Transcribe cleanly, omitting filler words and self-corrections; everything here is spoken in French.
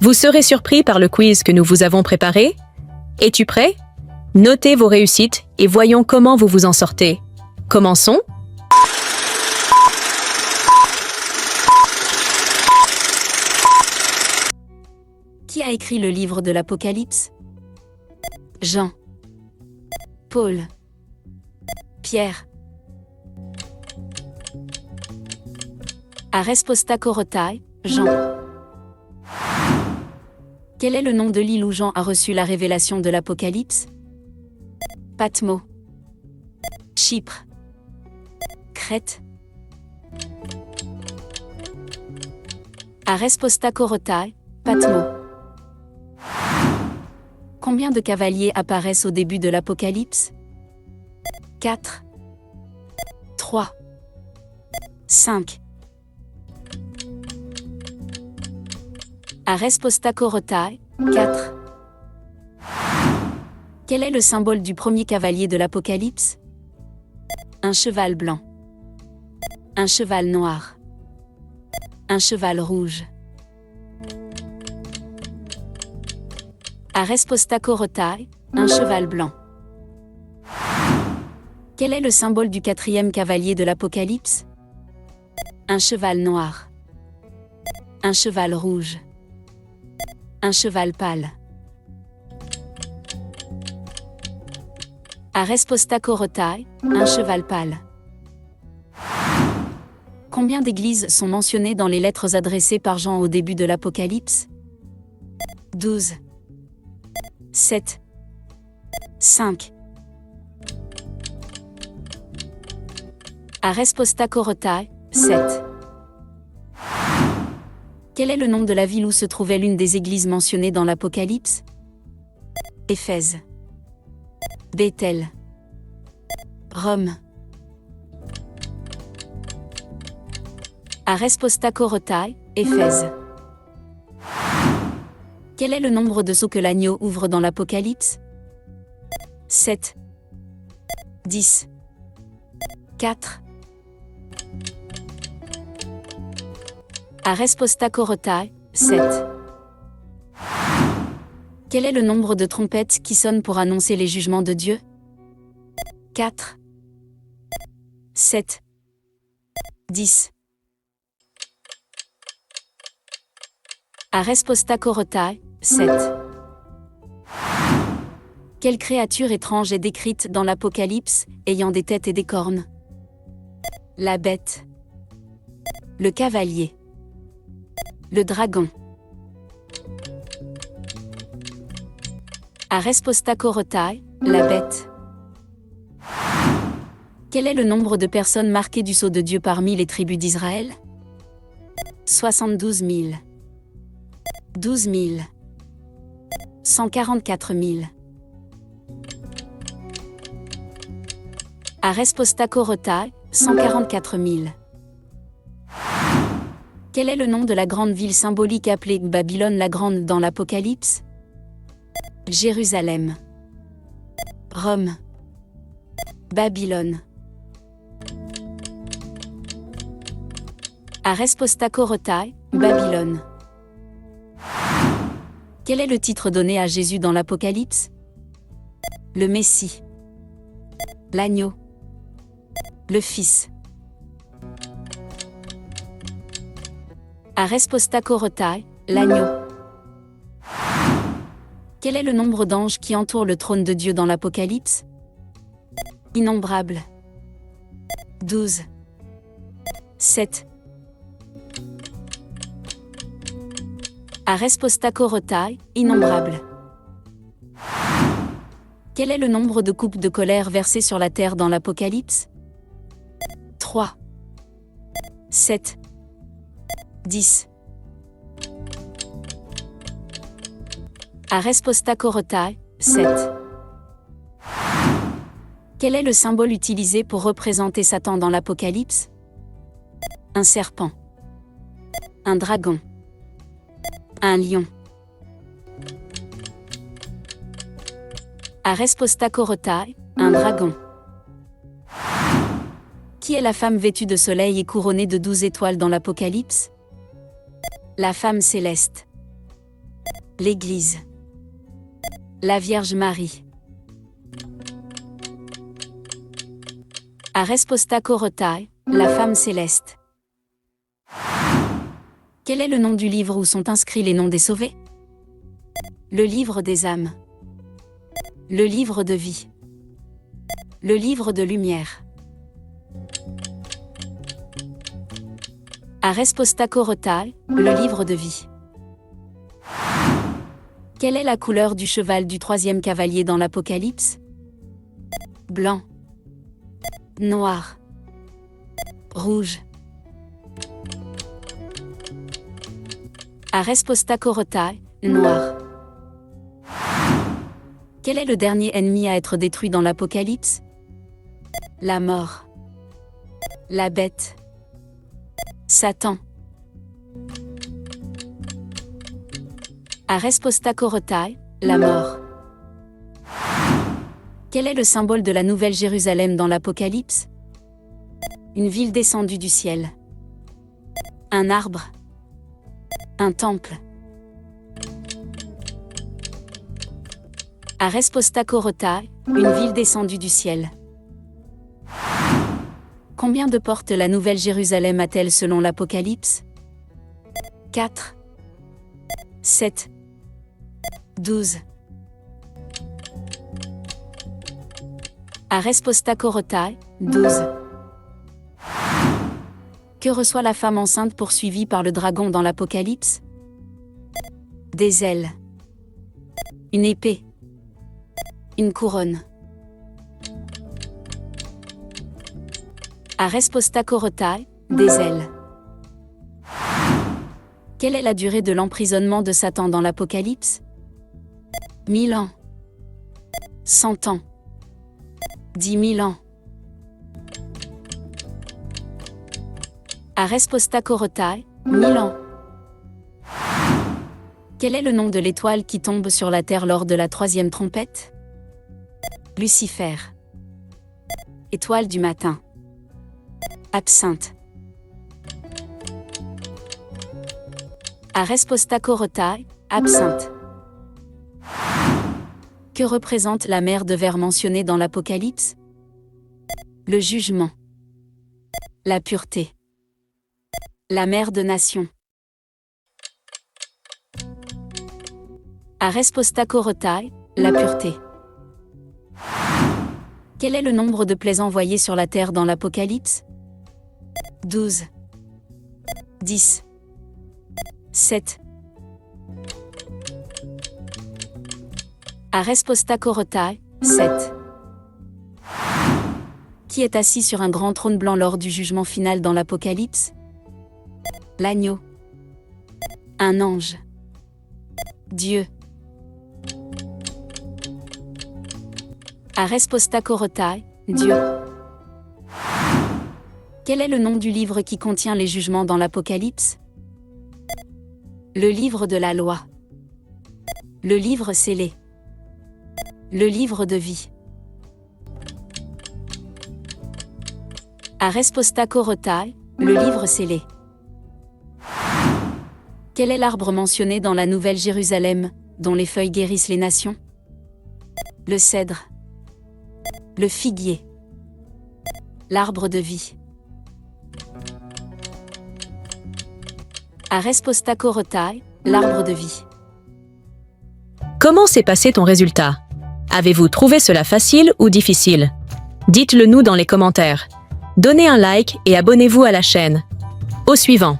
Vous serez surpris par le quiz que nous vous avons préparé. Es-tu prêt? Notez vos réussites et voyons comment vous vous en sortez. Commençons. Qui a écrit le livre de l'Apocalypse? Jean, Paul, Pierre. Arespostachorotai, Jean. Quel est le nom de l'île où Jean a reçu la révélation de l'Apocalypse? Patmos, Chypre, Crète. Arespostachorotai, Patmos. Combien de cavaliers apparaissent au début de l'Apocalypse? 4, 3, 5. Arespostachorotai, 4. Quel est le symbole du premier cavalier de l'Apocalypse? Un cheval blanc, un cheval noir, un cheval rouge. Arespostachorotai, un cheval blanc. Quel est le symbole du quatrième cavalier de l'Apocalypse? Un cheval noir, un cheval rouge, un cheval pâle. Arespostachorotai, un cheval pâle. Combien d'églises sont mentionnées dans les lettres adressées par Jean au début de l'Apocalypse? 12, 7, 5. Arespostachorotai, 7. Quel est le nom de la ville où se trouvait l'une des églises mentionnées dans l'Apocalypse? Éphèse, Béthel, Rome. Arespostachorotai, Éphèse. Quel est le nombre de seaux que l'agneau ouvre dans l'Apocalypse? 7, 10, 4. Arespostachorotai, 7. Quel est le nombre de trompettes qui sonnent pour annoncer les jugements de Dieu? 4, 7, 10. Arespostachorotai, 7. Quelle créature étrange est décrite dans l'Apocalypse, ayant des têtes et des cornes? La bête, le cavalier, le dragon. Arespostachorotai, la bête. Quel est le nombre de personnes marquées du sceau de Dieu parmi les tribus d'Israël? 72 000, 12 000, 144 000. Arespostachorotai, 144 000. Quel est le nom de la grande ville symbolique appelée Babylone la Grande dans l'Apocalypse? Jérusalem, Rome, Babylone. Arespostachorotai, Babylone. Quel est le titre donné à Jésus dans l'Apocalypse? Le Messie, l'agneau, le Fils. Arespostachorotai, l'agneau. Quel est le nombre d'anges qui entourent le trône de Dieu dans l'Apocalypse? Innombrable. 12, 7. Arespostachorotai, innombrable. Quel est le nombre de coupes de colère versées sur la terre dans l'Apocalypse? 3, 7, 10. Arespostachorotai, 7. Quel est le symbole utilisé pour représenter Satan dans l'Apocalypse? Un serpent, un dragon, un lion. Arespostachorotai, un dragon. Qui est la femme vêtue de soleil et couronnée de 12 étoiles dans l'Apocalypse? La femme céleste, L'Église. La Vierge Marie. Aresposta Korotai, la femme céleste. Quel est le nom du livre où sont inscrits les noms des sauvés? Le livre des âmes. Le livre de vie. Le livre de lumière. Aresposta Korotai, le livre de vie. Quelle est la couleur du cheval du troisième cavalier dans l'Apocalypse? Blanc. Noir. Rouge. Aresposta Korotai, noir. Quel est le dernier ennemi à être détruit dans l'Apocalypse? La mort. La bête. Satan. Aresposta Korotai, la mort. Quel est le symbole de la Nouvelle Jérusalem dans l'Apocalypse? Une ville descendue du ciel. Un arbre. Un temple. Aresposta Korotai, une ville descendue du ciel. Combien de portes la Nouvelle Jérusalem a-t-elle selon l'Apocalypse? 4. 7. 12. Aresposta Korotai, 12. Que reçoit la femme enceinte poursuivie par le dragon dans l'Apocalypse? Des ailes. Une épée. Une couronne. Aresposta Korotai, des ailes. Quelle est la durée de l'emprisonnement de Satan dans l'Apocalypse? 1000 ans. 100 ans. 10 000 ans. Aresposta Korotai, 1000 ans. Quel est le nom de l'étoile qui tombe sur la terre lors de la troisième trompette? Lucifer. Étoile du matin. Absinthe. Aresposta Korotai, absinthe. Que représente la mer de verre mentionnée dans l'Apocalypse? Le jugement. La pureté. La mère de nation. Aresposta Korotai, la pureté. Quel est le nombre de plaies envoyées sur la terre dans l'Apocalypse? 12. 10. 7. Aresposta Korotai, 7. Qui est assis sur un grand trône blanc lors du jugement final dans l'Apocalypse? L'agneau. Un ange. Dieu. Aresposta Korotai, Dieu. Quel est le nom du livre qui contient les jugements dans l'Apocalypse? Le livre de la loi. Le livre scellé. Le livre de vie. Aresposta Korotai, le livre scellé. Quel est l'arbre mentionné dans la Nouvelle Jérusalem, dont les feuilles guérissent les nations? Le cèdre. Le figuier. L'arbre de vie. Aresposta Korotai, l'arbre de vie. Comment s'est passé ton résultat? Avez-vous trouvé cela facile ou difficile? Dites-le nous dans les commentaires. Donnez un like et abonnez-vous à la chaîne. Au suivant.